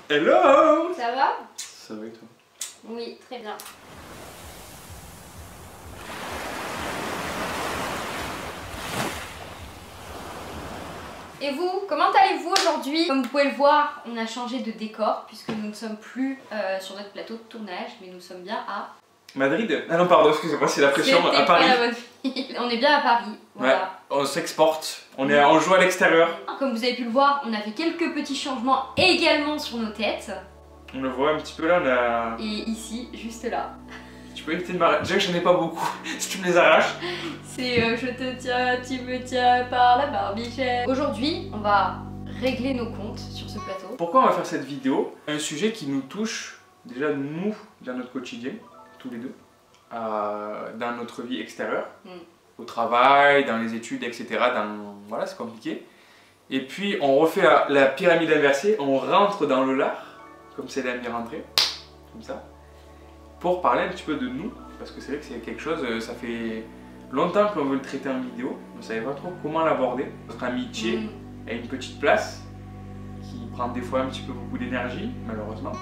Hello! Ça va? Ça va et toi? Oui, très bien. Et vous, comment allez-vous aujourd'hui? Comme vous pouvez le voir, on a changé de décor puisque nous ne sommes plus sur notre plateau de tournage, mais nous sommes bien à Madrid? Ah non, pardon, excusez-moi, c'est la pression, à Paris. Pas la bonne ville. On est bien à Paris, voilà. Ouais, on s'exporte, on joue à l'extérieur. Comme vous avez pu le voir, on a fait quelques petits changements également sur nos têtes. On le voit un petit peu là, on a... Et ici, juste là. Tu peux éviter de m'arracher. Déjà que j'en ai pas beaucoup, si tu me les arraches. C'est je te tiens, tu me tiens par la barbichette. Aujourd'hui, on va régler nos comptes sur ce plateau. Pourquoi on va faire cette vidéo? Un sujet qui nous touche, déjà nous, dans notre quotidien, tous les deux, dans notre vie extérieure, au travail, dans les études, etc. Voilà, c'est compliqué. Et puis on refait la pyramide inversée, on rentre dans le lard, comme c'est la bien rentrée, comme ça, pour parler un petit peu de nous, parce que c'est vrai que c'est quelque chose, ça fait longtemps qu'on veut le traiter en vidéo, on ne savait pas trop comment l'aborder. Notre amitié a une petite place qui prend des fois un petit peu beaucoup d'énergie, malheureusement.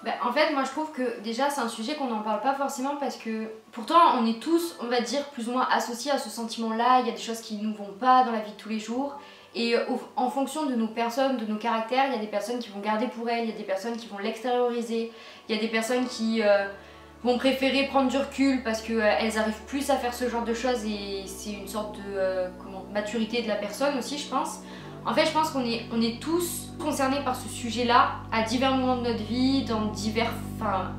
Bah, en fait, moi je trouve que déjà c'est un sujet qu'on n'en parle pas forcément parce que pourtant on est tous, on va dire, plus ou moins associés à ce sentiment-là. Il y a des choses qui ne nous vont pas dans la vie de tous les jours. Et en fonction de nos personnes, de nos caractères, il y a des personnes qui vont garder pour elles, il y a des personnes qui vont l'extérioriser, il y a des personnes qui vont préférer prendre du recul parce qu'elles arrivent plus à faire ce genre de choses et c'est une sorte de maturité de la personne aussi, je pense. En fait, je pense qu'on est tous concernés par ce sujet-là à divers moments de notre vie,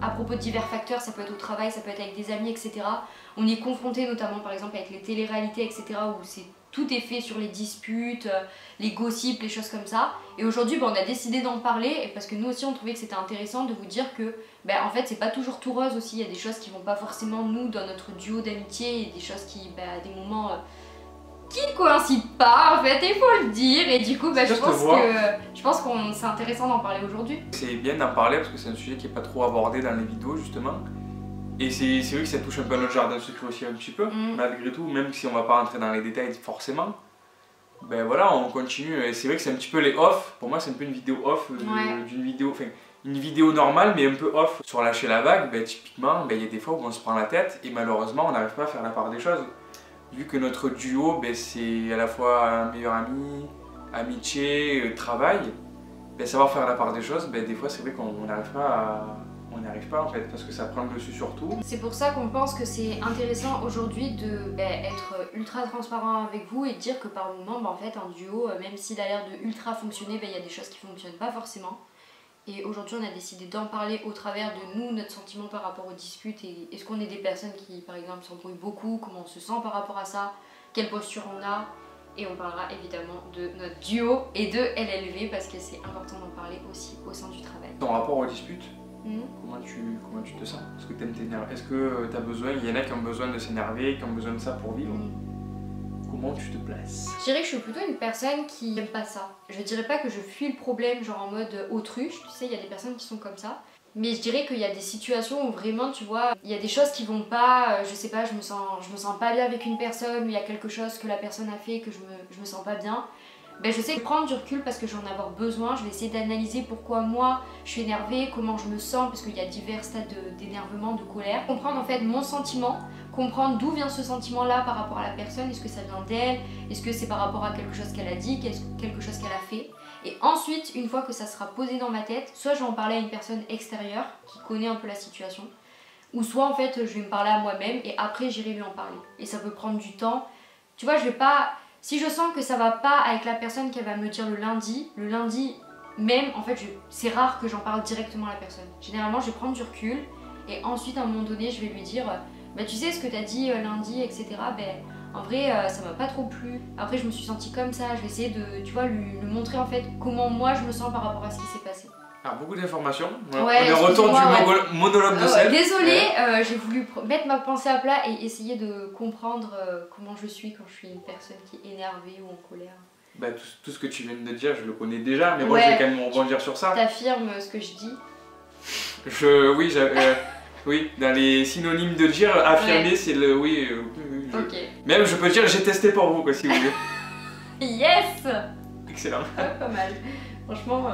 à propos de divers facteurs, ça peut être au travail, ça peut être avec des amis, etc. On est confronté notamment par exemple avec les téléréalités, etc. où tout est fait sur les disputes, les gossips, les choses comme ça. Et aujourd'hui, on a décidé d'en parler parce que nous aussi on trouvait que c'était intéressant de vous dire que en fait c'est pas toujours tout rose aussi, il y a des choses qui vont pas forcément nous dans notre duo d'amitié et des choses qui à des moments qui ne coïncident pas en fait, il faut le dire, et du coup je pense que c'est intéressant d'en parler aujourd'hui. C'est bien d'en parler parce que c'est un sujet qui n'est pas trop abordé dans les vidéos justement. Et c'est vrai que ça touche un peu à notre jardin secret aussi un petit peu, malgré tout, même si on va pas rentrer dans les détails forcément. Ben voilà, on continue, et c'est vrai que c'est un petit peu les off, pour moi c'est un peu une vidéo off d'une vidéo, enfin une vidéo normale mais un peu off. Sur lâcher la vague, typiquement, il y a des fois où on se prend la tête et malheureusement on n'arrive pas à faire la part des choses. Vu que notre duo, c'est à la fois un meilleur ami, amitié, travail, savoir faire la part des choses, des fois c'est vrai qu'on n'arrive pas en fait, parce que ça prend le dessus sur tout. C'est pour ça qu'on pense que c'est intéressant aujourd'hui de être ultra transparent avec vous et de dire que par moment, en fait, un duo, même s'il a l'air de ultra fonctionner, il y a des choses qui ne fonctionnent pas forcément. Et aujourd'hui on a décidé d'en parler au travers de nous, notre sentiment par rapport aux disputes et est-ce qu'on est des personnes qui par exemple s'embrouillent beaucoup, comment on se sent par rapport à ça, quelle posture on a, et on parlera évidemment de notre duo et de LLV parce que c'est important d'en parler aussi au sein du travail. Ton rapport aux disputes, comment tu te sens? Est-ce que tu aimes t'énerver? Est-ce que tu as besoin, il y en a qui ont besoin de s'énerver, qui ont besoin de ça pour vivre? Comment tu te places? Je dirais que je suis plutôt une personne qui n'aime pas ça. Je dirais pas que je fuis le problème genre en mode autruche, tu sais, il y a des personnes qui sont comme ça. Mais je dirais qu'il y a des situations où vraiment, tu vois, il y a des choses qui vont pas, je sais pas, je me sens pas bien avec une personne, ou il y a quelque chose que la personne a fait que je me sens pas bien. Je sais prendre du recul parce que j'en ai avoir besoin, je vais essayer d'analyser pourquoi moi je suis énervée, comment je me sens, parce qu'il y a divers stades d'énervement, de colère. Comprendre en fait mon sentiment, comprendre d'où vient ce sentiment là par rapport à la personne, est-ce que ça vient d'elle, est-ce que c'est par rapport à quelque chose qu'elle a dit, quelque chose qu'elle a fait. Et ensuite, une fois que ça sera posé dans ma tête, soit je vais en parler à une personne extérieure qui connaît un peu la situation, ou soit en fait je vais me parler à moi-même et après j'irai lui en parler. Et ça peut prendre du temps, tu vois, je vais pas... Si je sens que ça va pas avec la personne qu'elle va me dire le lundi même, en fait, c'est rare que j'en parle directement à la personne. Généralement, je vais prendre du recul et ensuite, à un moment donné, je vais lui dire tu sais ce que t'as dit lundi, etc. En vrai, ça m'a pas trop plu. Après, je me suis sentie comme ça. Je vais essayer de, tu vois, lui montrer en fait comment moi je me sens par rapport à ce qui s'est passé. Alors, beaucoup d'informations. Ouais, on est retour du monologue de Sel. Désolée, j'ai voulu mettre ma pensée à plat et essayer de comprendre comment je suis quand je suis une personne qui est énervée ou en colère. Tout ce que tu viens de dire, je le connais déjà, mais moi je vais quand même rebondir sur ça. T'affirmes ce que je dis? Oui, dans les synonymes de dire, affirmer, c'est le oui. Même je peux dire j'ai testé pour vous, quoi, si vous voulez. Yes! Excellent. Pas mal. Franchement.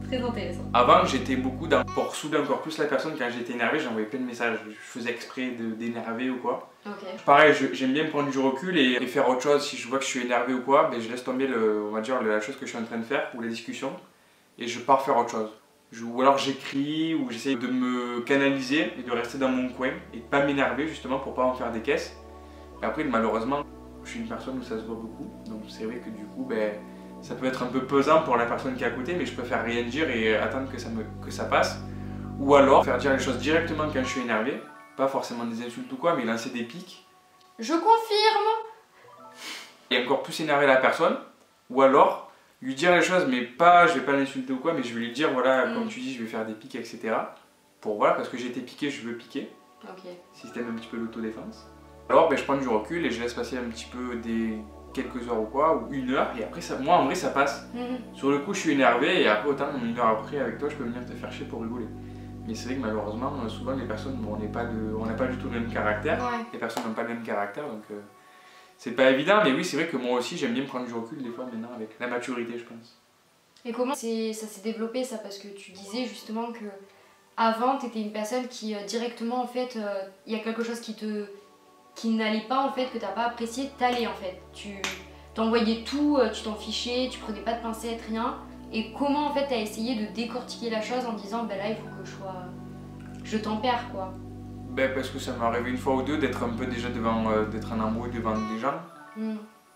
Très intéressant. Avant, j'étais beaucoup dans... Pour souder encore plus la personne, quand j'étais énervé, j'envoyais plein de messages. Je faisais exprès d'énerver ou quoi. Ok. Pareil, j'aime bien prendre du recul et faire autre chose. Si je vois que je suis énervé ou quoi, ben je laisse tomber on va dire, la chose que je suis en train de faire ou la discussion et je pars faire autre chose. Ou alors j'écris ou j'essaie de me canaliser et de rester dans mon coin et de pas m'énerver justement pour pas en faire des caisses. Et après, malheureusement, je suis une personne où ça se voit beaucoup. Donc c'est vrai que du coup, ben, ça peut être un peu pesant pour la personne qui est à côté, mais je préfère rien dire et attendre que ça passe. Ou alors faire dire les choses directement quand je suis énervé. Pas forcément des insultes ou quoi, mais lancer des pics. Je confirme. Et encore plus énerver la personne. Ou alors lui dire les choses, mais pas, je vais pas l'insulter ou quoi, mais je vais lui dire, voilà, comme tu dis, je vais faire des pics, etc. Pour voilà, parce que j'ai été piqué, je veux piquer. Ok. Système un petit peu d'autodéfense. Alors ben, je prends du recul et je laisse passer un petit peu quelques heures ou quoi, ou une heure, et après ça, moi en vrai ça passe. Sur le coup je suis énervé et après autant une heure après avec toi je peux venir te faire chier pour rigoler. Mais c'est vrai que malheureusement souvent les personnes, bon, on n'a pas du tout le même caractère, les personnes n'ont pas le même caractère donc c'est pas évident, mais oui c'est vrai que moi aussi j'aime bien prendre du recul des fois maintenant avec la maturité je pense. Et comment ça s'est développé ça? Parce que tu disais justement que avant tu étais une personne qui directement en fait, il y a quelque chose qui n'allait pas en fait, que t'as pas apprécié, t'allais en fait. Tu t'envoyais tout, tu t'en fichais, tu prenais pas de pincettes, rien. Et comment en fait t'as essayé de décortiquer la chose en disant bah là il faut que je tempère quoi. Ben parce que ça m'est arrivé une fois ou deux d'être un peu déjà d'être en embrouille devant des gens.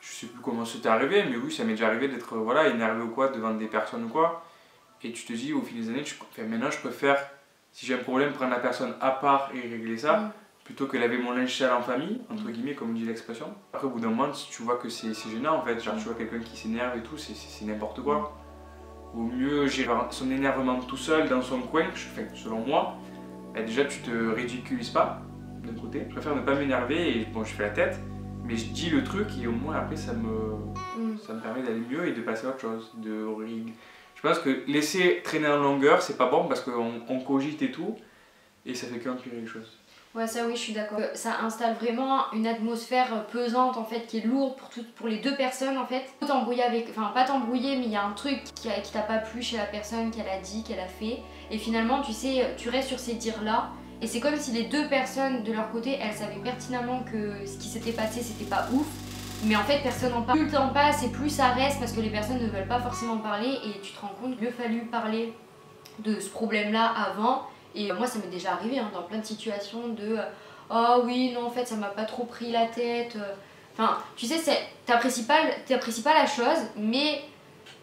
Je sais plus comment c'était arrivé, mais oui ça m'est déjà arrivé d'être voilà, énervé ou quoi devant des personnes ou quoi. Et tu te dis au fil des années, maintenant je préfère, si j'ai un problème, prendre la personne à part et régler ça. Plutôt que laver mon linge sale en famille, entre guillemets, comme dit l'expression. Après, au bout d'un moment, si tu vois que c'est gênant, en fait, genre tu vois quelqu'un qui s'énerve et tout, c'est n'importe quoi. Au mieux, gérer son énervement tout seul dans son coin, selon moi, bah déjà tu te ridiculises pas, d'un côté. Je préfère ne pas m'énerver et bon, je fais la tête, mais je dis le truc et au moins après ça me permet d'aller mieux et de passer à autre chose. Je pense que laisser traîner en longueur, c'est pas bon parce qu'on cogite et tout, et ça fait qu'empirer les choses. Ouais, ça oui, je suis d'accord. Ça installe vraiment une atmosphère pesante en fait, qui est lourde pour les deux personnes en fait. Faut t'embrouiller avec, enfin pas t'embrouiller, mais il y a un truc qui t'a pas plu chez la personne, qu'elle a dit, qu'elle a fait. Et finalement, tu sais, tu restes sur ces dires là. Et c'est comme si les deux personnes de leur côté, elles savaient pertinemment que ce qui s'était passé, c'était pas ouf. Mais en fait, personne n'en parle. Plus le temps passe et plus ça reste parce que les personnes ne veulent pas forcément parler. Et tu te rends compte qu'il a fallu parler de ce problème là avant. Et moi ça m'est déjà arrivé dans plein de situations de oh oui non en fait ça m'a pas trop pris la tête. Enfin tu sais t'apprécies pas la chose, mais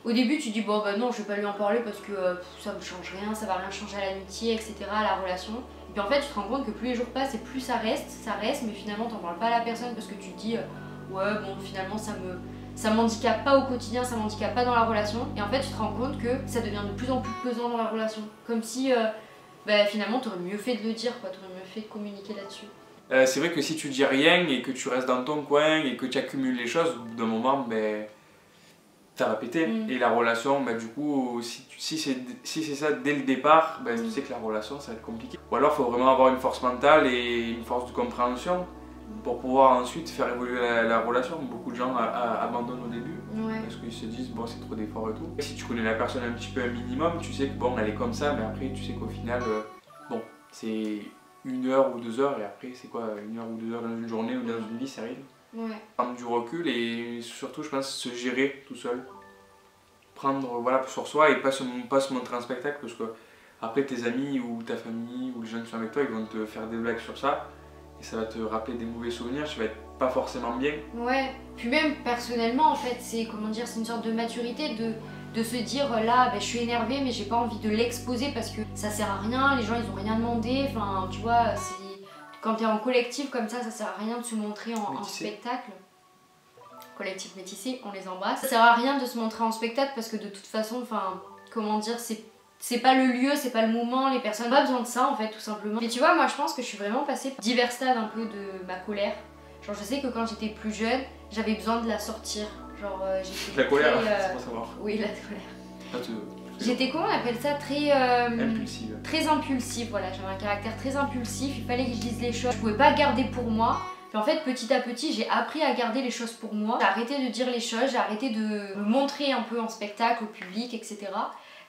au début tu dis bon bah non je vais pas lui en parler parce que ça me change rien, ça va rien changer à l'amitié etc, à la relation. Et puis en fait tu te rends compte que plus les jours passent et plus ça reste mais finalement t'en parles pas à la personne parce que tu te dis ouais bon finalement ça m'handicape pas au quotidien, ça m'handicape pas dans la relation. Et en fait tu te rends compte que ça devient de plus en plus pesant dans la relation, comme si bah, finalement t'aurais mieux fait de le dire quoi, t'aurais mieux fait de communiquer là-dessus. C'est vrai que si tu dis rien et que tu restes dans ton coin et que tu accumules les choses, au bout d'un moment, ben, ça va péter. Et la relation, ben, du coup, si c'est ça dès le départ, ben, tu sais que la relation ça va être compliqué. Ou alors il faut vraiment avoir une force mentale et une force de compréhension pour pouvoir ensuite faire évoluer la relation. Beaucoup de gens abandonnent au début parce qu'ils se disent bon c'est trop d'efforts et tout. Et si tu connais la personne un petit peu un minimum, tu sais que bon elle est comme ça, mais après tu sais qu'au final bon c'est 1 heure ou 2 heures et après c'est quoi 1 heure ou 2 heures dans une journée ou dans une vie, ça arrive. Prendre du recul et surtout je pense se gérer tout seul. Prendre voilà sur soi et pas se montrer un spectacle parce que après tes amis ou ta famille ou les gens qui sont avec toi ils vont te faire des blagues sur ça. Et ça va te rappeler des mauvais souvenirs, tu vas être pas forcément bien. Ouais, puis même personnellement en fait, c'est comment dire, c'est une sorte de maturité de se dire là je suis énervée mais j'ai pas envie de l'exposer parce que ça sert à rien, les gens ils ont rien demandé, enfin tu vois, quand t'es en collectif comme ça sert à rien de se montrer en spectacle. Collectif métissé, on les embrasse. Ça sert à rien de se montrer en spectacle parce que de toute façon, enfin comment dire, c'est pas le lieu, c'est pas le moment, les personnes n'ont pas besoin de ça en fait tout simplement. Mais tu vois moi je pense que je suis vraiment passée par divers stades un peu de ma colère. Genre je sais que quand j'étais plus jeune, j'avais besoin de la sortir. Genre j'étais la colère, c'est pour savoir. Oui la colère. J'étais comment on appelle ça, très impulsive. Très impulsive, voilà, j'avais un caractère très impulsif, il fallait que je dise les choses. Je pouvais pas garder pour moi. Puis en fait petit à petit j'ai appris à garder les choses pour moi. J'ai arrêté de dire les choses, j'ai arrêté de me montrer un peu en spectacle au public etc.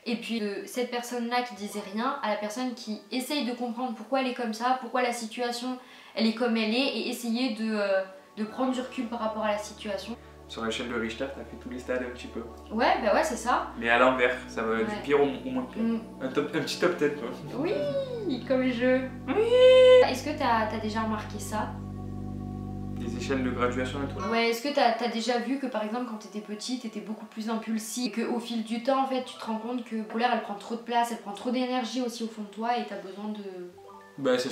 Et puis de cette personne-là qui disait rien à la personne qui essaye de comprendre pourquoi elle est comme ça, pourquoi la situation elle est comme elle est, et essayer de prendre du recul par rapport à la situation. Sur l'échelle de Richter, t'as fait tous les stades un petit peu. Ouais, bah ouais, c'est ça. Mais à l'envers, ça va du pire au moins pire. Un petit top 10 quoi. Oui, comme je. Oui. Est-ce que t'as déjà remarqué ça? Des échelles de graduation et tout là. Ouais, est-ce que t'as déjà vu que par exemple quand t'étais petite, t'étais beaucoup plus impulsive, et qu'au fil du temps en fait tu te rends compte que Polaire elle prend trop de place, elle prend trop d'énergie aussi au fond de toi et t'as besoin de... Bah c'est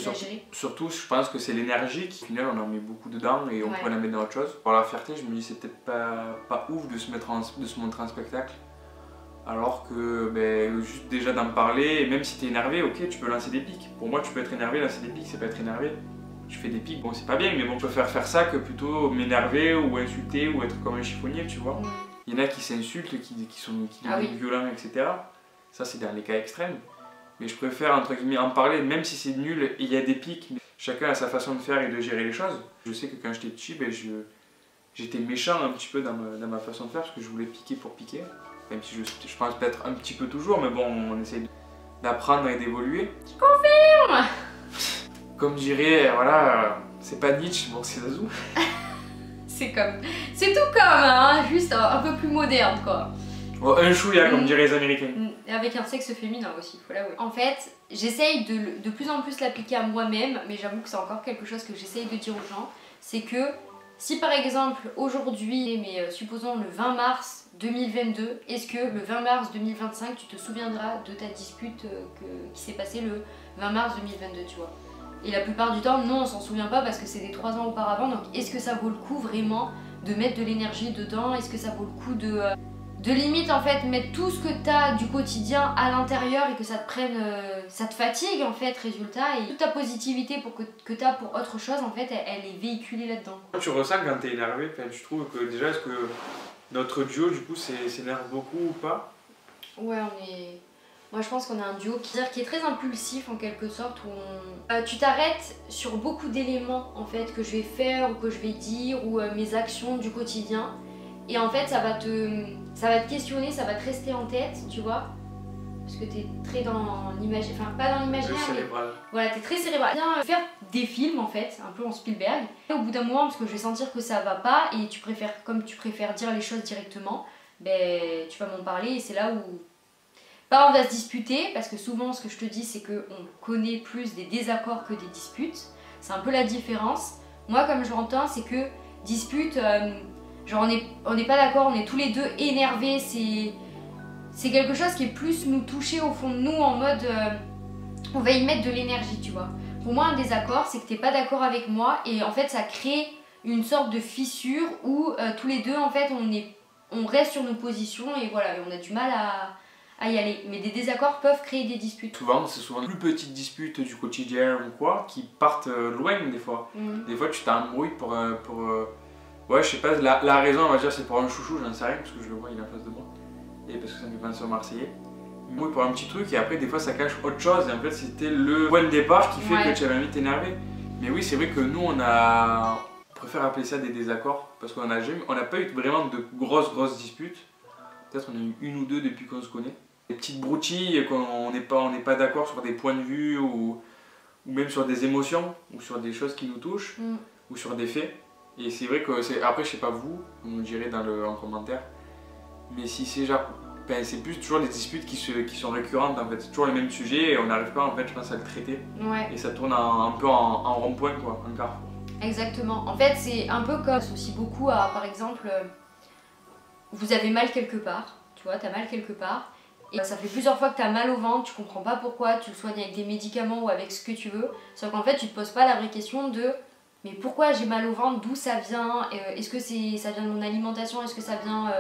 surtout je pense que c'est l'énergie qui au final on en met beaucoup dedans et on pourrait la mettre dans autre chose. Pour la fierté je me dis c'est peut-être pas ouf de se montrer en spectacle. Alors que juste déjà d'en parler, et même si t'es énervé, ok tu peux lancer des pics. Pour moi tu peux être énervé, lancer des pics c'est pas être énervé. Je fais des pics, bon c'est pas bien mais bon je préfère faire ça que plutôt m'énerver ou insulter ou être comme un chiffonnier tu vois. Il y en a qui s'insultent, qui deviennent violents etc. Ça c'est dans les cas extrêmes. Mais je préfère entre guillemets en parler, même si c'est nul, il y a des pics, mais chacun a sa façon de faire et de gérer les choses. Je sais que quand j'étais petit, j'étais méchant un petit peu dans ma façon de faire, parce que je voulais piquer pour piquer. Même si je pense peut-être un petit peu toujours, mais bon, on essaie d'apprendre et d'évoluer. Je confirme. Comme dirait, voilà, c'est pas Nietzsche, bon c'est Zazu. C'est tout comme, hein, juste un peu plus moderne quoi. Oh, un chouïa, comme diraient les Américains. Et avec un sexe féminin aussi, faut l'avouer. En fait, j'essaye de plus en plus l'appliquer à moi-même, mais j'avoue que c'est encore quelque chose que j'essaye de dire aux gens. C'est que si par exemple aujourd'hui, mais supposons le 20 mars 2022, est-ce que le 20 mars 2025 tu te souviendras de ta dispute qui s'est passée le 20 mars 2022, tu vois? Et la plupart du temps, non, on s'en souvient pas parce que c'était 3 ans auparavant. Donc est-ce que ça vaut le coup vraiment de mettre de l'énergie dedans? Est-ce que ça vaut le coup de limite en fait mettre tout ce que t'as du quotidien à l'intérieur et que ça te prenne, ça te fatigue en fait, résultat, et toute ta positivité que t'as pour autre chose en fait, elle est véhiculée là-dedans. Tu ressens quand t'es énervé, tu trouves que déjà est-ce que notre duo du coup s'énerve beaucoup ou pas? Ouais, moi je pense qu'on a un duo qui est très impulsif en quelque sorte, où tu t'arrêtes sur beaucoup d'éléments en fait que je vais faire ou que je vais dire, ou mes actions du quotidien. Et en fait ça va te questionner, ça va te rester en tête, tu vois. Parce que t'es très dans l'imaginaire, enfin pas dans l'imaginaire mais... Voilà, t'es très cérébral. Viens faire des films en fait, un peu en Spielberg. Et au bout d'un moment, parce que je vais sentir que ça va pas, et comme tu préfères dire les choses directement, ben tu vas m'en parler et c'est là où... Pas on va se disputer, parce que souvent ce que je te dis c'est qu'on connaît plus des désaccords que des disputes. C'est un peu la différence. Moi comme je l'entends c'est que dispute... genre on n'est pas d'accord, on est tous les deux énervés, c'est quelque chose qui est plus nous toucher au fond de nous en mode on va y mettre de l'énergie, tu vois. Pour moi un désaccord c'est que t'es pas d'accord avec moi et en fait ça crée une sorte de fissure où tous les deux en fait on reste sur nos positions et voilà, et on a du mal à y aller. Mais des désaccords peuvent créer des disputes. Souvent, c'est souvent de plus petites disputes du quotidien ou quoi qui partent loin des fois. Des fois tu t'embrouilles pour ouais, je sais pas, la raison, on va dire, c'est pour un chouchou, j'en sais rien, parce que je le vois, il est en face de moi. Et parce que ça me fait penser au Marseillais. Oui, pour un petit truc, et après, des fois, ça cache autre chose, et en fait, c'était le point de départ qui fait que tu avais envie de t'énerver. Mais oui, c'est vrai que nous, on préfère appeler ça des désaccords, parce qu'on n'a pas eu vraiment de grosses disputes. Peut-être on a eu une ou deux depuis qu'on se connaît. Des petites broutilles, qu'on n'est pas d'accord sur des points de vue, ou même sur des émotions, ou sur des choses qui nous touchent, ou sur des faits. Et c'est vrai que après je sais pas vous me direz en commentaire, mais si c'est genre c'est plus toujours des disputes qui sont récurrentes en fait, c'est toujours les mêmes sujets et on n'arrive pas en fait je pense à le traiter. Et ça tourne un peu en rond-point quoi, en carrefour. Exactement, en fait c'est un peu comme aussi beaucoup à par exemple vous avez mal quelque part, tu vois, t'as mal quelque part et ça fait plusieurs fois que t'as mal au ventre, tu comprends pas pourquoi, tu le soignes avec des médicaments ou avec ce que tu veux, sauf qu'en fait tu te poses pas la vraie question de mais pourquoi j'ai mal au ventre, d'où ça vient, est-ce que ça vient de mon alimentation, est-ce que ça vient,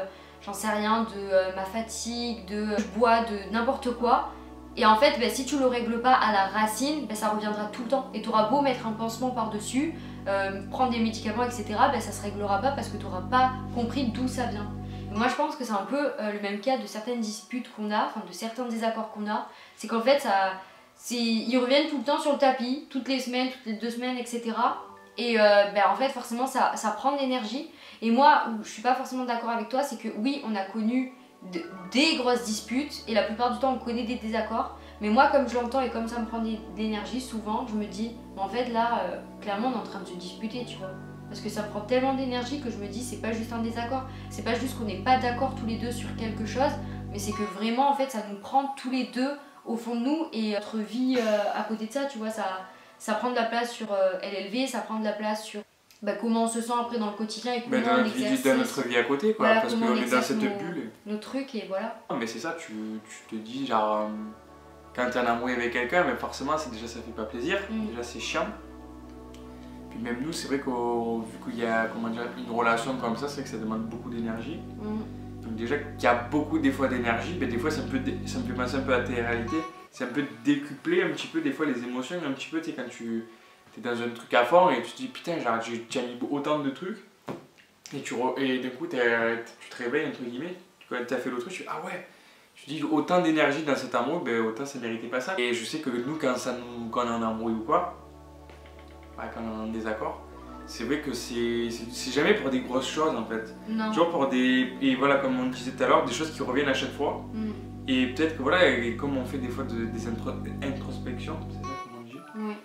j'en sais rien, de ma fatigue, je bois, de n'importe quoi. Et en fait, si tu le règles pas à la racine, ça reviendra tout le temps. Et tu auras beau mettre un pansement par-dessus, prendre des médicaments, etc., ça se réglera pas parce que tu n'auras pas compris d'où ça vient. Et moi je pense que c'est un peu le même cas de certaines disputes qu'on a, enfin de certains désaccords qu'on a, c'est qu'en fait ils reviennent tout le temps sur le tapis, toutes les semaines, toutes les 2 semaines, etc. Et en fait forcément ça prend de l'énergie. Et moi où je suis pas forcément d'accord avec toi c'est que oui on a connu des grosses disputes et la plupart du temps on connaît des désaccords. Mais moi, comme je l'entends et comme ça me prend de l'énergie, souvent je me dis, en fait là, clairement on est en train de se disputer, tu vois. Parce que ça me prend tellement d'énergie que je me dis, c'est pas juste un désaccord, c'est pas juste qu'on n'est pas d'accord tous les deux sur quelque chose, mais c'est que vraiment en fait ça nous prend tous les deux au fond de nous et notre vie à côté de ça, tu vois, ça prend de la place sur LLV, ça prend de la place sur comment on se sent après dans le quotidien et comment on exerce dans notre vie à côté, quoi, voilà, parce qu'on est dans cette bulle. Nos trucs et voilà. Non, mais c'est ça, tu te dis genre, quand t'es en amour avec quelqu'un, mais forcément déjà ça fait pas plaisir, déjà c'est chiant. Puis même nous, c'est vrai vu qu'il y a une relation comme ça, c'est vrai que ça demande beaucoup d'énergie. Donc déjà qu'il y a beaucoup des fois d'énergie, des fois ça me fait penser un peu à tes réalités. C'est un peu décupler un petit peu des fois les émotions, un petit peu, tu sais, quand tu es dans un truc à fond et tu te dis putain, genre tu as mis autant de trucs et d'un coup tu te réveilles entre guillemets, quand tu as fait l'autre truc, tu dis ah ouais, tu dis autant d'énergie dans cet amour, autant ça méritait pas ça. Et je sais que nous quand on est en amour ou quoi, quand on est en désaccord, c'est vrai que c'est jamais pour des grosses choses en fait. Non. Toujours pour et voilà, comme on disait tout à l'heure, des choses qui reviennent à chaque fois. Et peut-être que voilà, et comme on fait des fois des introspections, c'est ça comme on dit. Oui.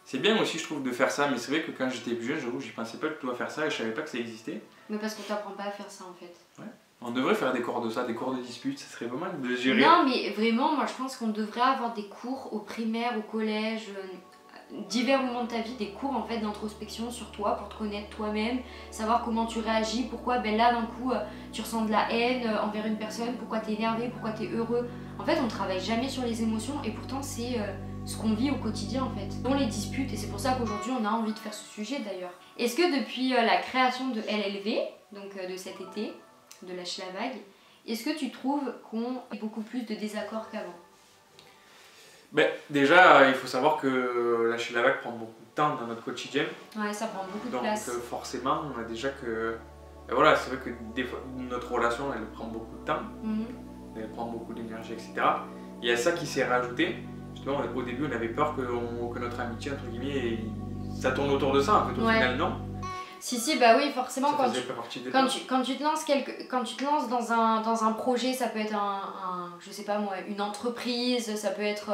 C'est bien aussi je trouve de faire ça, mais c'est vrai que quand j'étais plus jeune, j'avoue, j'y pensais pas que tu dois faire ça et je savais pas que ça existait. Mais parce qu'on t'apprend pas à faire ça en fait. Ouais. On devrait faire des cours de ça, des cours de dispute, ça serait pas mal de gérer. Non mais vraiment, moi je pense qu'on devrait avoir des cours au primaire, au collège, divers moments de ta vie, des cours en fait d'introspection sur toi pour te connaître toi-même, savoir comment tu réagis, pourquoi là d'un coup tu ressens de la haine envers une personne, pourquoi t'es énervé, pourquoi t'es heureux. En fait on travaille jamais sur les émotions et pourtant c'est ce qu'on vit au quotidien en fait, dont les disputes, et c'est pour ça qu'aujourd'hui on a envie de faire ce sujet d'ailleurs. Est-ce que depuis la création de LLV, donc de cet été, de Lâcher la vague, est-ce que tu trouves qu'on a beaucoup plus de désaccords qu'avant? Déjà, il faut savoir que Lâcher la vague prend beaucoup de temps dans notre quotidien. Ouais, ça prend beaucoup de place. Donc forcément, on a déjà que... voilà, c'est vrai que des fois, notre relation, elle prend beaucoup de temps, elle prend beaucoup d'énergie, etc. Il y a ça qui s'est rajouté. Justement, au début, on avait peur que notre amitié, entre guillemets, ça tourne autour de ça. En fait, au final, non. Si, bah oui, forcément, quand tu te lances dans un projet, ça peut être je sais pas moi, une entreprise, ça peut être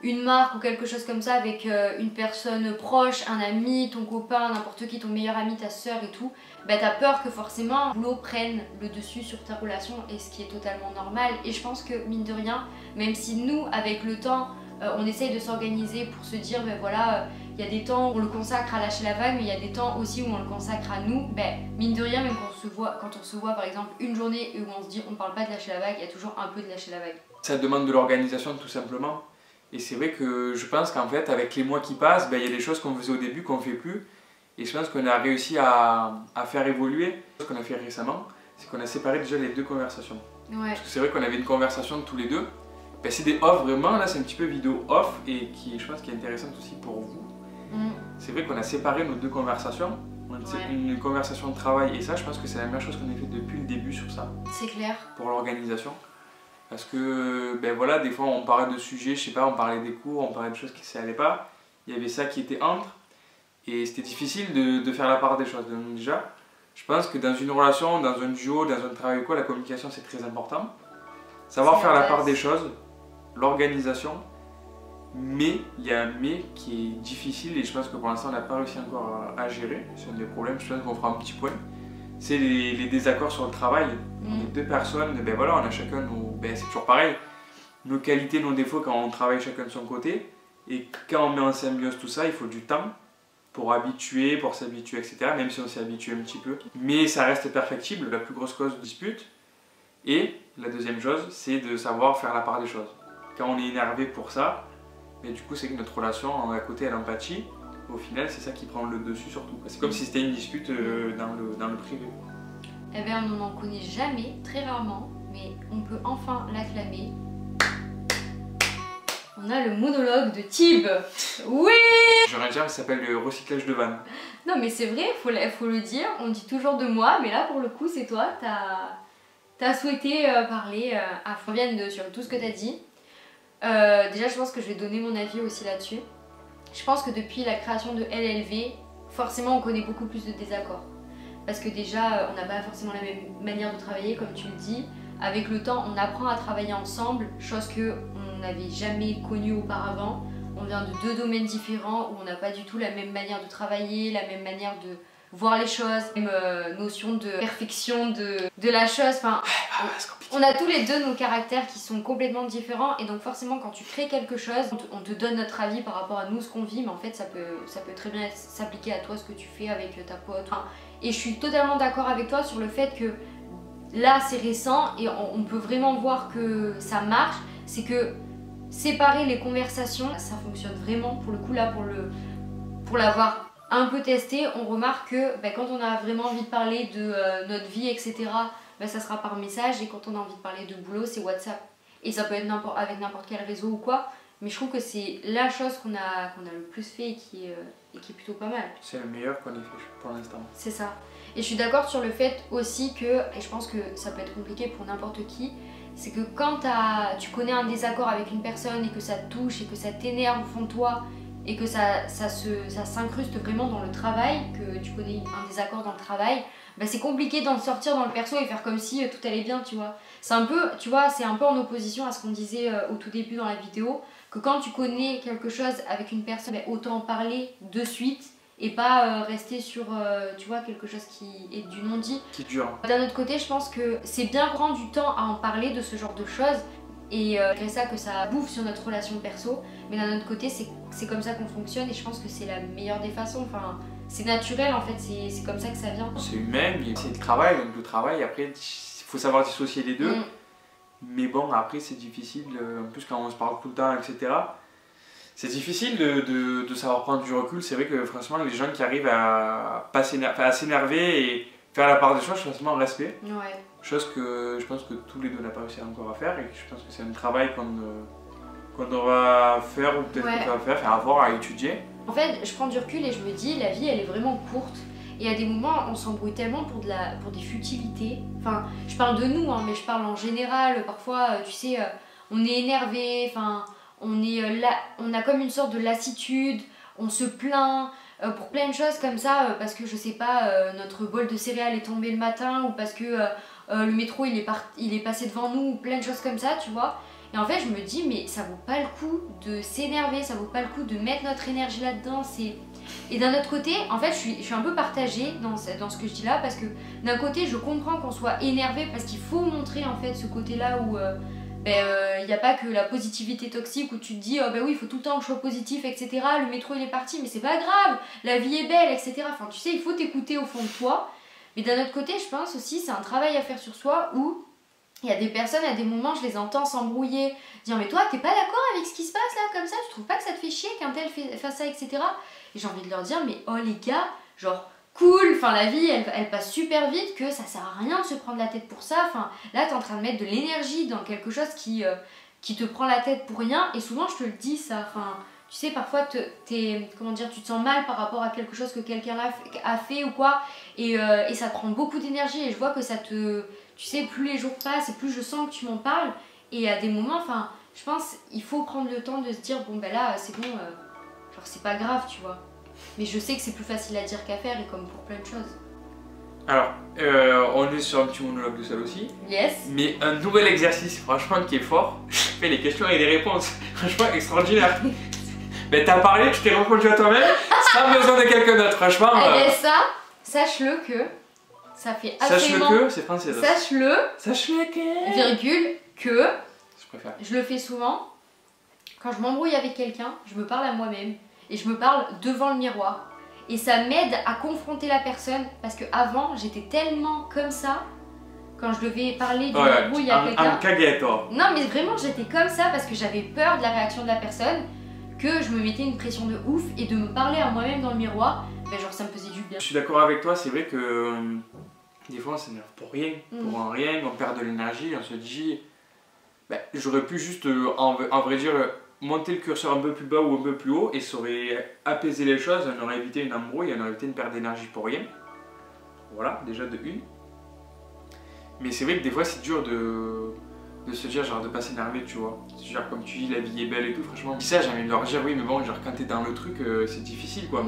une marque ou quelque chose comme ça avec une personne proche, un ami, ton copain, n'importe qui, ton meilleur ami, ta soeur et tout, t'as peur que forcément le boulot prenne le dessus sur ta relation, et ce qui est totalement normal. Et je pense que mine de rien, même si nous, avec le temps, on essaye de s'organiser pour se dire voilà, il y a des temps où on le consacre à Lâcher la vague, mais il y a des temps aussi où on le consacre à nous. Mine de rien, même quand on se voit par exemple une journée où on se dit on parle pas de Lâcher la vague, il y a toujours un peu de Lâcher la vague. Ça demande de l'organisation tout simplement. Et c'est vrai que je pense qu'en fait avec les mois qui passent, il y a des choses qu'on faisait au début qu'on fait plus. Et je pense qu'on a réussi à faire évoluer. Ce qu'on a fait récemment, c'est qu'on a séparé déjà les deux conversations. Ouais. Parce que c'est vrai qu'on avait une conversation tous les deux. C'est des off vraiment, là c'est un petit peu vidéo off et qui je pense qui est intéressante aussi pour vous. C'est vrai qu'on a séparé nos deux conversations, une conversation de travail, et ça je pense que c'est la meilleure chose qu'on ait fait depuis le début sur ça. C'est clair. Pour l'organisation. Parce que voilà, des fois on parlait de sujets, je sais pas, on parlait des cours, on parlait de choses qui ne s'allaient pas, il y avait ça qui était entre, et c'était difficile de faire la part des choses. Donc déjà, je pense que dans une relation, dans un duo, dans un travail quoi, la communication c'est très important. Savoir faire la part des choses, l'organisation, mais il y a un mais qui est difficile et je pense que pour l'instant on n'a pas réussi encore à gérer, c'est un des problèmes, je pense qu'on fera un petit point, c'est les désaccords sur le travail. On est deux personnes, voilà, on a chacun nos, c'est toujours pareil, nos qualités, nos défauts quand on travaille chacun de son côté, et quand on met en symbiose tout ça, il faut du temps pour s'habituer, etc., même si on s'est habitué un petit peu, mais ça reste perfectible, la plus grosse cause de dispute. Et la deuxième chose, c'est de savoir faire la part des choses. Quand on est énervé pour ça, du coup c'est que notre relation à côté à l'empathie, au final c'est ça qui prend le dessus surtout. C'est comme si c'était une dispute dans le privé. On n'en connaît jamais, très rarement, mais on peut enfin l'acclamer. On a le monologue de Tib. Oui! J'aurais dire, ça s'appelle le recyclage de vannes. Non mais c'est vrai, faut le dire, on dit toujours de moi, mais là pour le coup c'est toi, t'as souhaité parler à Fabienne sur tout ce que t'as dit. Déjà je pense que je vais donner mon avis aussi là-dessus. Je pense que depuis la création de LLV, forcément on connaît beaucoup plus de désaccords. Parce que déjà on n'a pas forcément la même manière de travailler comme tu le dis. avec le temps, on apprend à travailler ensemble, chose que on n'avait jamais connue auparavant. On vient de deux domaines différents où on n'a pas du tout la même manière de travailler, la même manière de voir les choses, même notion de perfection de la chose. Enfin, on a tous les deux nos caractères qui sont complètement différents et donc forcément quand tu crées quelque chose, on te donne notre avis par rapport à nous, ce qu'on vit, mais en fait ça peut très bien s'appliquer à toi, ce que tu fais avec ta pote. Enfin, et je suis totalement d'accord avec toi sur le fait que là c'est récent et on peut vraiment voir que ça marche, c'est que séparer les conversations, ça fonctionne vraiment pour le coup là, pour l'avoir un peu testé, on remarque que quand on a vraiment envie de parler de notre vie, etc., ça sera par message, et quand on a envie de parler de boulot, c'est WhatsApp. Et ça peut être avec n'importe quel réseau ou quoi, mais je trouve que c'est la chose qu'on a le plus fait et qui est plutôt pas mal. C'est le meilleur qu'on ait fait pour l'instant. C'est ça. Et je suis d'accord sur le fait aussi que, et je pense que ça peut être compliqué pour n'importe qui, c'est que quand tu connais un désaccord avec une personne et que ça te touche et que ça t'énerve au fond de toi, et que ça s'incruste vraiment dans le travail, que tu connais un désaccord dans le travail, c'est compliqué d'en sortir dans le perso et faire comme si tout allait bien, tu vois. C'est un peu, tu vois, c'est un peu en opposition à ce qu'on disait au tout début dans la vidéo, que quand tu connais quelque chose avec une personne, autant en parler de suite et pas rester sur, tu vois, quelque chose qui est du non-dit. Qui dure. D'un autre côté, je pense que c'est bien prendre du temps à en parler de ce genre de choses, et malgré ça que ça bouffe sur notre relation perso, mais d'un autre côté c'est comme ça qu'on fonctionne et je pense que c'est la meilleure des façons, enfin c'est naturel en fait, c'est comme ça que ça vient. C'est humain, c'est le travail, donc le travail après il faut savoir dissocier les deux, mais bon après c'est difficile, en plus quand on se parle tout le temps etc, c'est difficile de savoir prendre du recul. C'est vrai que franchement les gens qui arrivent à s'énerver et faire la part des choses, franchement respect. Ouais. Chose que je pense que tous les deux n'a pas réussi encore à faire et je pense que c'est un travail qu'on va faire ou peut-être qu'on va faire, à voir, à étudier. En fait, je prends du recul et je me dis, la vie elle est vraiment courte et à des moments on s'embrouille tellement pour des futilités. Enfin, je parle de nous, mais je parle en général. Parfois, tu sais, on est énervé, enfin, on a comme une sorte de lassitude, on se plaint. Pour plein de choses comme ça, parce que je sais pas, notre bol de céréales est tombé le matin, ou parce que le métro il est passé devant nous, ou plein de choses comme ça, tu vois. Et en fait je me dis mais ça vaut pas le coup de s'énerver, ça vaut pas le coup de mettre notre énergie là-dedans. Et d'un autre côté, en fait je suis un peu partagée dans ce que je dis là, parce que d'un côté je comprends qu'on soit énervé parce qu'il faut montrer en fait ce côté là où il n'y a pas que la positivité toxique où tu te dis oui il faut tout le temps que je sois positif etc, le métro il est parti mais c'est pas grave, la vie est belle etc, enfin tu sais il faut t'écouter au fond de toi. Mais d'un autre côté je pense aussi c'est un travail à faire sur soi où il y a des personnes à des moments je les entends s'embrouiller, dire mais toi t'es pas d'accord avec ce qui se passe là comme ça, tu trouves pas que ça te fait chier qu'un tel fasse ça etc, et j'ai envie de leur dire mais oh les gars genre cool, enfin la vie elle passe super vite, que ça sert à rien de se prendre la tête pour ça, enfin là t'es en train de mettre de l'énergie dans quelque chose qui te prend la tête pour rien, et souvent je te le dis ça, enfin tu sais parfois comment dire, tu te sens mal par rapport à quelque chose que quelqu'un a fait ou quoi, et ça te prend beaucoup d'énergie et je vois que ça te, tu sais plus les jours passent et plus je sens que tu m'en parles, et à des moments enfin je pense il faut prendre le temps de se dire bon là c'est bon, genre c'est pas grave tu vois. Mais je sais que c'est plus facile à dire qu'à faire, et comme pour plein de choses. Alors, on est sur un petit monologue de salle aussi. Yes. Mais un nouvel exercice, franchement, qui est fort. Je fais les questions et les réponses. Franchement, extraordinaire. Mais t'as parlé, tu t'es répondu à toi-même, sans besoin de quelqu'un d'autre, franchement. Eh bien ça, sache-le que ça fait absolument... Sache-le que, c'est français. Sache-le. Sache-le que... Virgule, que... Je préfère. Je le fais souvent. Quand je m'embrouille avec quelqu'un, je me parle à moi-même. Et je me parle devant le miroir. Et ça m'aide à confronter la personne, parce que avant j'étais tellement comme ça, quand je devais parler d'une embrouille à quelqu'un. Un caguet, toi. Non mais vraiment j'étais comme ça parce que j'avais peur de la réaction de la personne, que je me mettais une pression de ouf, et de me parler à moi-même dans le miroir, genre ça me faisait du bien. Je suis d'accord avec toi, c'est vrai que des fois on s'énerve pour rien, pour rien, on perd de l'énergie, on se dit j'aurais pu juste en vrai dire monter le curseur un peu plus bas ou un peu plus haut et ça aurait apaisé les choses, on aurait évité une embrouille, on aurait évité une perte d'énergie pour rien. Voilà, déjà de une. Mais c'est vrai que des fois c'est dur de se dire genre de pas s'énerver, tu vois. Genre comme tu dis la vie est belle et tout, franchement. Ça j'ai envie de leur dire oui mais bon genre quand t'es dans le truc c'est difficile quoi.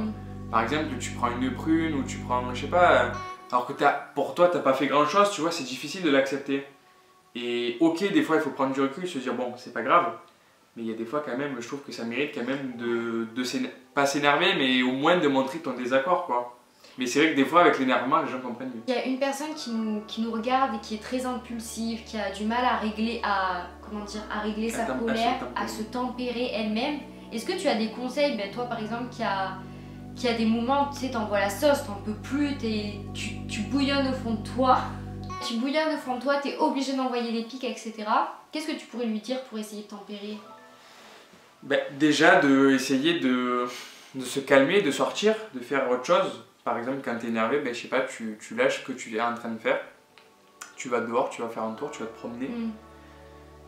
Par exemple tu prends une prune ou tu prends je sais pas, alors que pour toi t'as pas fait grand chose, tu vois, c'est difficile de l'accepter. Et ok, des fois il faut prendre du recul et se dire bon, c'est pas grave. Mais il y a des fois quand même, je trouve que ça mérite quand même pas s'énerver, mais au moins de montrer ton désaccord, quoi. Mais c'est vrai que des fois avec l'énervement, les gens comprennent mieux. Il y a une personne qui nous regarde et qui est très impulsive, qui a du mal à régler, à régler sa colère, à se tempérer elle-même. Est-ce que tu as des conseils, ben, toi par exemple, qui a des moments, tu sais, t'envoies la sauce, t'en peux plus, tu bouillonnes au fond de toi. Tu bouillonnes au fond de toi, t'es obligé d'envoyer des pics, etc. Qu'est-ce que tu pourrais lui dire pour essayer de tempérer? Ben, déjà essayer de se calmer, de sortir, de faire autre chose. Par exemple, quand tu es énervé, ben, je sais pas, tu lâches ce que tu es en train de faire. Tu vas dehors, tu vas faire un tour, tu vas te promener.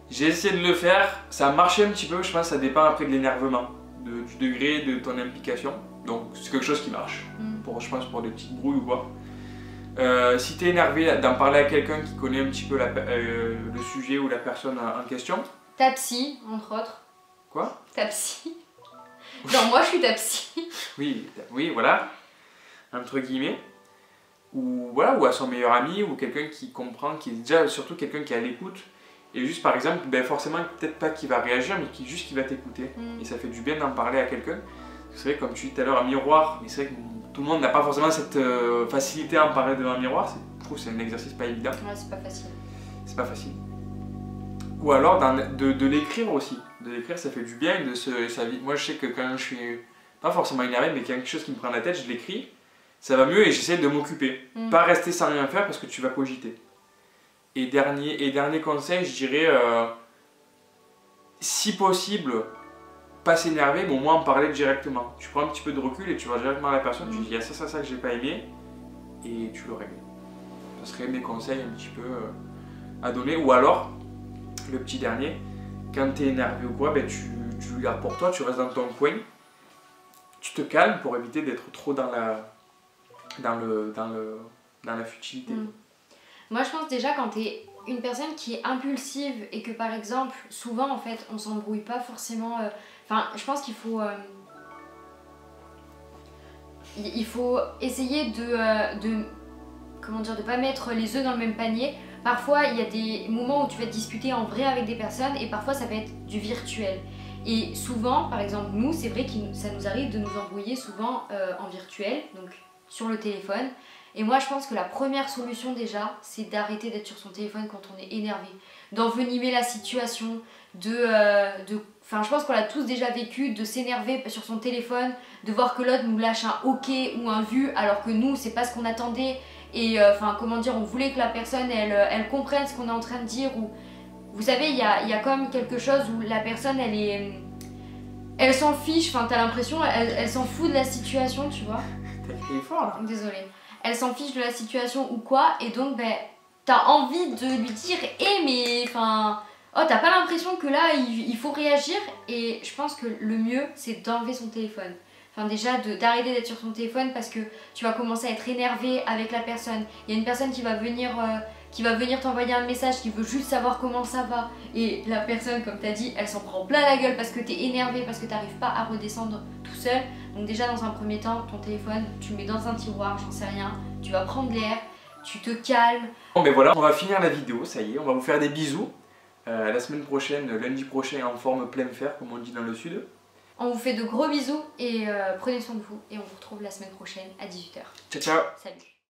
J'ai essayé de le faire, ça a marché un petit peu, je pense que ça dépend après de l'énervement, du degré de ton implication. Donc c'est quelque chose qui marche, je pense pour des petites brouilles ou quoi. Si tu es énervé, d'en parler à quelqu'un qui connaît un petit peu le sujet ou la personne en question. Ta psy, entre autres. Quoi? Ta psy. Non, moi je suis ta psy. Oui, voilà. Entre guillemets. Ou à son meilleur ami ou quelqu'un qui comprend, qui est déjà surtout quelqu'un qui est à l'écoute. Et juste par exemple, ben forcément peut-être pas qui va réagir, mais qui va t'écouter. Et ça fait du bien d'en parler à quelqu'un. C'est vrai, comme tu dis tout à l'heure, un miroir, mais c'est vrai que tout le monde n'a pas forcément cette facilité à en parler devant un miroir. Je trouve que c'est un exercice pas évident. Ouais, c'est pas facile. C'est pas facile. Ou alors de l'écrire aussi. De l'écrire, ça fait du bien. Moi, je sais que quand je suis pas forcément énervé, mais qu'il y a quelque chose qui me prend la tête, je l'écris. Ça va mieux et j'essaie de m'occuper. Pas rester sans rien faire parce que tu vas cogiter. Et dernier conseil, je dirais, si possible, pas s'énerver, mais au moins en parler directement. Tu prends un petit peu de recul et tu vas directement à la personne, tu dis il y a ça que j'ai pas aimé, et tu le règles. Ça serait mes conseils un petit peu à donner. Ou alors, le petit dernier, quand tu es énervé ou quoi, ben tu le gardes pour toi, tu restes dans ton coin, tu te calmes pour éviter d'être trop dans la futilité. Moi je pense déjà quand tu es une personne qui est impulsive et que par exemple, souvent en fait, on s'embrouille pas forcément... Enfin, je pense qu'il faut... il faut essayer de pas mettre les œufs dans le même panier. Parfois, il y a des moments où tu vas te disputer en vrai avec des personnes et parfois ça va être du virtuel. Et souvent, par exemple, nous, c'est vrai que ça nous arrive de nous embrouiller souvent en virtuel, donc sur le téléphone. Et moi, je pense que la première solution déjà, c'est d'arrêter d'être sur son téléphone quand on est énervé, d'envenimer la situation, Enfin, je pense qu'on l'a tous déjà vécu, de s'énerver sur son téléphone, de voir que l'autre nous lâche un OK ou un vu, alors que nous, c'est pas ce qu'on attendait. Et on voulait que la personne, elle comprenne ce qu'on est en train de dire. Ou, vous savez, il y a quand même quelque chose où la personne, elle s'en fiche, enfin, t'as l'impression, elle s'en fout de la situation, tu vois. T'as crié fort là. Désolée. Elle s'en fiche de la situation ou quoi, et donc, ben, t'as envie de lui dire, mais, enfin... Oh, t'as pas l'impression que là, il faut réagir, et je pense que le mieux, c'est d'enlever son téléphone. Enfin, déjà, d'arrêter d'être sur son téléphone parce que tu vas commencer à être énervé avec la personne. Il y a une personne qui va venir t'envoyer un message, qui veut juste savoir comment ça va. Et la personne, comme t'as dit, elle s'en prend plein la gueule parce que t'es énervé, parce que t'arrives pas à redescendre tout seul. Donc déjà, dans un premier temps, ton téléphone, tu le mets dans un tiroir, j'en sais rien. Tu vas prendre l'air, tu te calmes. Bon, ben voilà, on va finir la vidéo, ça y est, on va vous faire des bisous. La semaine prochaine, lundi prochain, en forme plein fer, comme on dit dans le sud. On vous fait de gros bisous et prenez soin de vous. Et on vous retrouve la semaine prochaine à 18 h. Ciao, ciao. Salut.